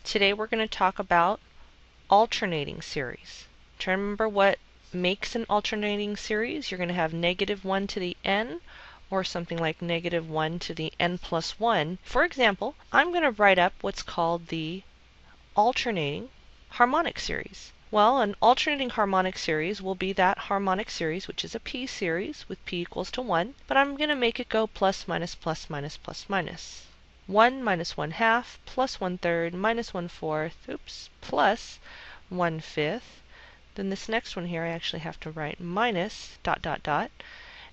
Today we're going to talk about alternating series. Try to remember what makes an alternating series. You're going to have negative 1 to the n, or something like negative 1 to the n plus 1. For example, I'm going to write up what's called the alternating harmonic series. Well, an alternating harmonic series will be that harmonic series, which is a p series with p equals to 1, but I'm going to make it go plus minus plus minus plus minus. 1 minus 1/2 plus 1/3 minus 1/4, oops, plus 1/5. Then this next one here I actually have to write minus dot dot dot.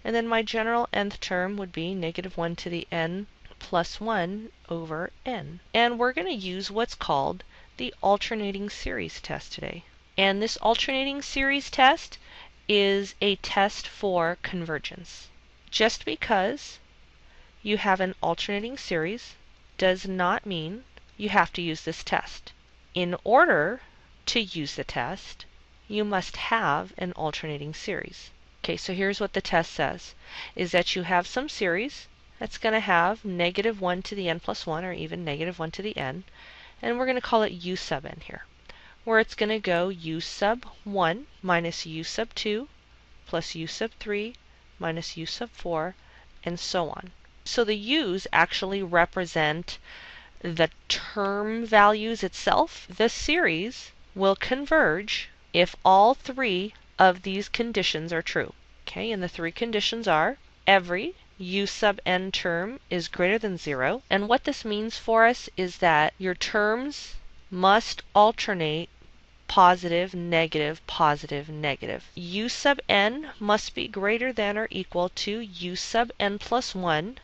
And then my general nth term would be negative 1 to the n plus 1 over n. And we're going to use what's called the alternating series test today. And this alternating series test is a test for convergence. Just because you have an alternating series does not mean you have to use this test. In order to use the test, you must have an alternating series. Okay, so here's what the test says, is that you have some series that's going to have negative 1 to the n plus 1, or even negative 1 to the n, and we're going to call it u sub n here, where it's going to go u sub 1 minus u sub 2 plus u sub 3 minus u sub 4, and so on. So the u's actually represent the term values itself. The series will converge if all three of these conditions are true. Okay, and the three conditions are every u sub n term is greater than 0. And what this means for us is that your terms must alternate positive, negative, positive, negative. U sub n must be greater than or equal to u sub n plus 1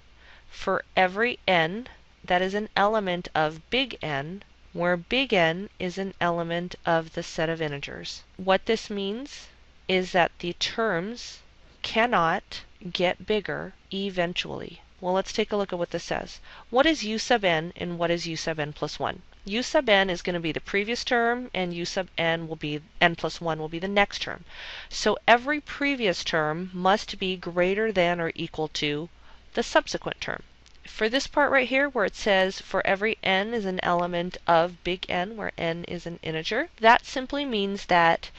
for every n that is an element of big N, where big N is an element of the set of integers. What this means is that the terms cannot get bigger eventually. Well, let's take a look at what this says. What is u sub n and what is u sub n plus 1? U sub n is going to be the previous term, and u sub n will be n plus 1 will be the next term. So every previous term must be greater than or equal to the subsequent term. For this part right here where it says for every n is an element of big N, where n is an integer, that simply means that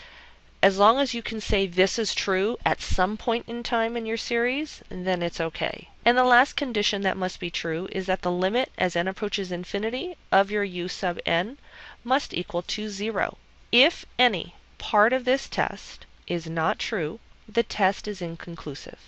as long as you can say this is true at some point in time in your series, then it's okay. And the last condition that must be true is that the limit as n approaches infinity of your u sub n must equal to 0. If any part of this test is not true, the test is inconclusive.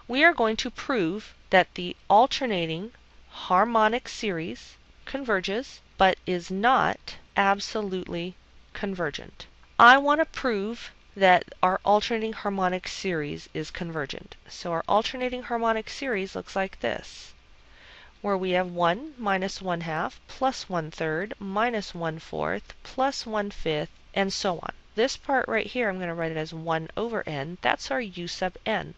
We are going to prove that the alternating harmonic series converges but is not absolutely convergent. I want to prove that our alternating harmonic series is convergent. So our alternating harmonic series looks like this, where we have 1 minus 1/2 plus 1/3 minus 1/4 plus 1/5, and so on. This part right here, I'm going to write it as 1 over n. That's our u sub n.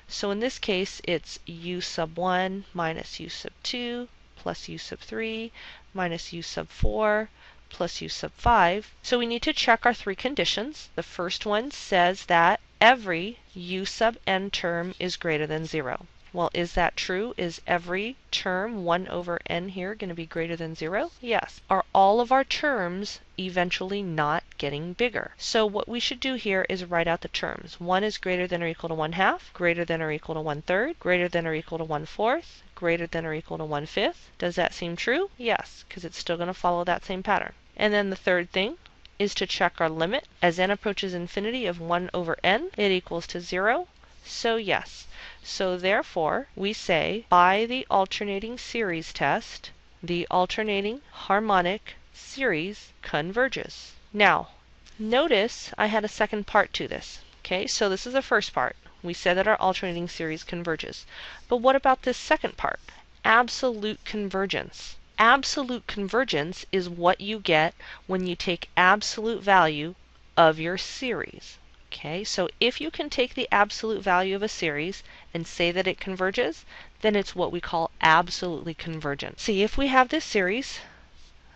So in this case, it's u sub 1 minus u sub 2 plus u sub 3 minus u sub 4 plus u sub 5. So we need to check our three conditions. The first one says that every u sub n term is greater than 0. Well, is that true? Is every term 1 over n here going to be greater than 0? Yes. Are all of our terms eventually not getting bigger? So what we should do here is write out the terms. 1 is greater than or equal to 1/2, greater than or equal to 1/3, greater than or equal to 1/4, greater than or equal to 1/5. Does that seem true? Yes, because it's still going to follow that same pattern. And then the third thing is to check our limit. As n approaches infinity of 1 over n, it equals to 0. So yes. So therefore, we say by the alternating series test, the alternating harmonic series converges. Now, notice I had a second part to this. Okay, so this is the first part. We said that our alternating series converges. But what about this second part? Absolute convergence. Absolute convergence is what you get when you take absolute value of your series. Okay, so if you can take the absolute value of a series and say that it converges, then it's what we call absolutely convergent. See, if we have this series,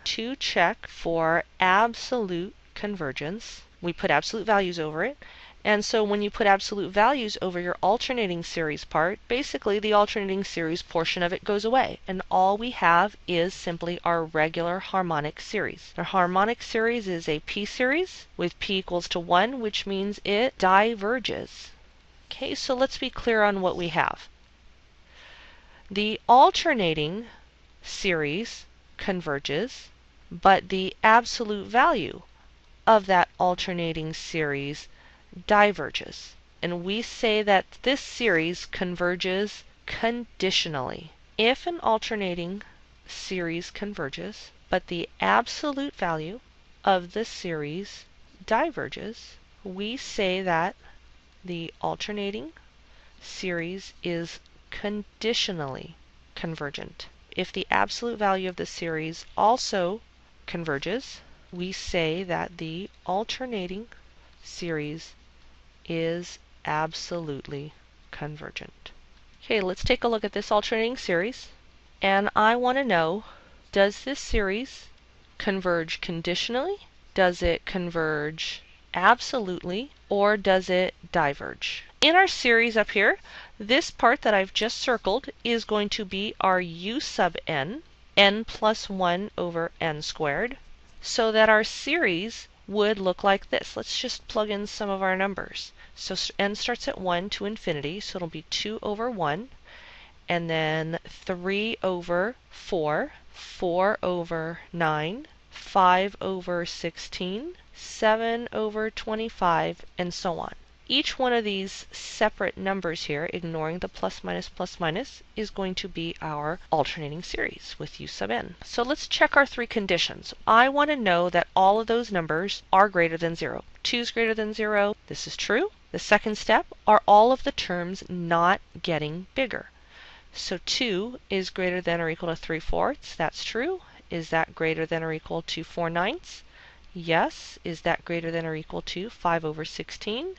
to check for absolute convergence, we put absolute values over it, And so when you put absolute values over your alternating series part, basically the alternating series portion of it goes away. And all we have is simply our regular harmonic series. Our harmonic series is a p series with p equals to 1, which means it diverges. Okay, so let's be clear on what we have. The alternating series converges, but the absolute value of that alternating series diverges. And we say that this series converges conditionally. If an alternating series converges, but the absolute value of the series diverges, we say that the alternating series is conditionally convergent. If the absolute value of the series also converges, we say that the alternating series is absolutely convergent. Okay, let's take a look at this alternating series. And I want to know, does this series converge conditionally? Does it converge absolutely? Or does it diverge? In our series up here, this part that I've just circled is going to be our u sub n plus 1 over n squared, so that our series would look like this. Let's just plug in some of our numbers. So n starts at 1 to infinity, so it'll be 2 over 1, and then 3 over 4, 4 over 9, 5 over 16, 7 over 25, and so on. Each one of these separate numbers here, ignoring the plus minus, is going to be our alternating series with u sub n. So let's check our three conditions. I want to know that all of those numbers are greater than 0. 2 is greater than 0. This is true. The second step, are all of the terms not getting bigger? So 2 is greater than or equal to 3/4. That's true. Is that greater than or equal to 4/9? Yes. Is that greater than or equal to 5 over 16?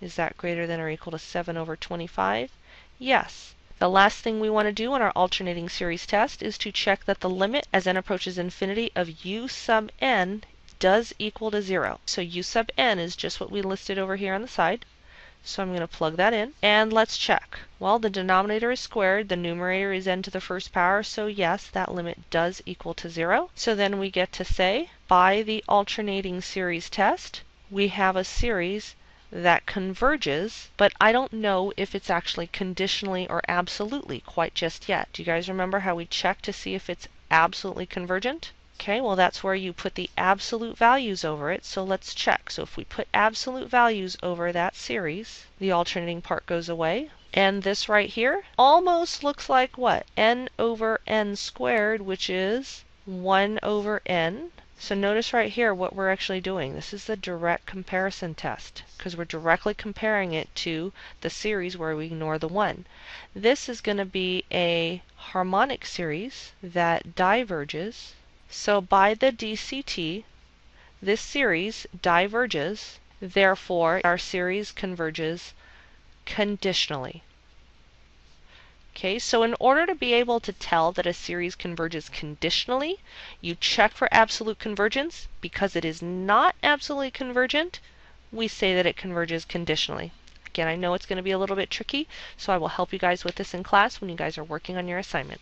Is that greater than or equal to 7 over 25? Yes. The last thing we want to do on our alternating series test is to check that the limit as n approaches infinity of u sub n does equal to 0. So u sub n is just what we listed over here on the side. So I'm going to plug that in, and let's check. Well, the denominator is squared, the numerator is n to the first power, so yes, that limit does equal to 0. So then we get to say, by the alternating series test, we have a series that converges, but I don't know if it's actually conditionally or absolutely quite just yet. Do you guys remember how we check to see if it's absolutely convergent? Okay, well that's where you put the absolute values over it, so let's check. So if we put absolute values over that series, the alternating part goes away. And this right here almost looks like what? N over n squared, which is 1 over n. So notice right here what we're actually doing. This is the direct comparison test, because we're directly comparing it to the series where we ignore the 1. This is going to be a harmonic series that diverges. So by the DCT, this series diverges, therefore our series converges conditionally. Okay, so in order to be able to tell that a series converges conditionally, you check for absolute convergence. Because it is not absolutely convergent, we say that it converges conditionally. Again, I know it's going to be a little bit tricky, so I will help you guys with this in class when you guys are working on your assignment.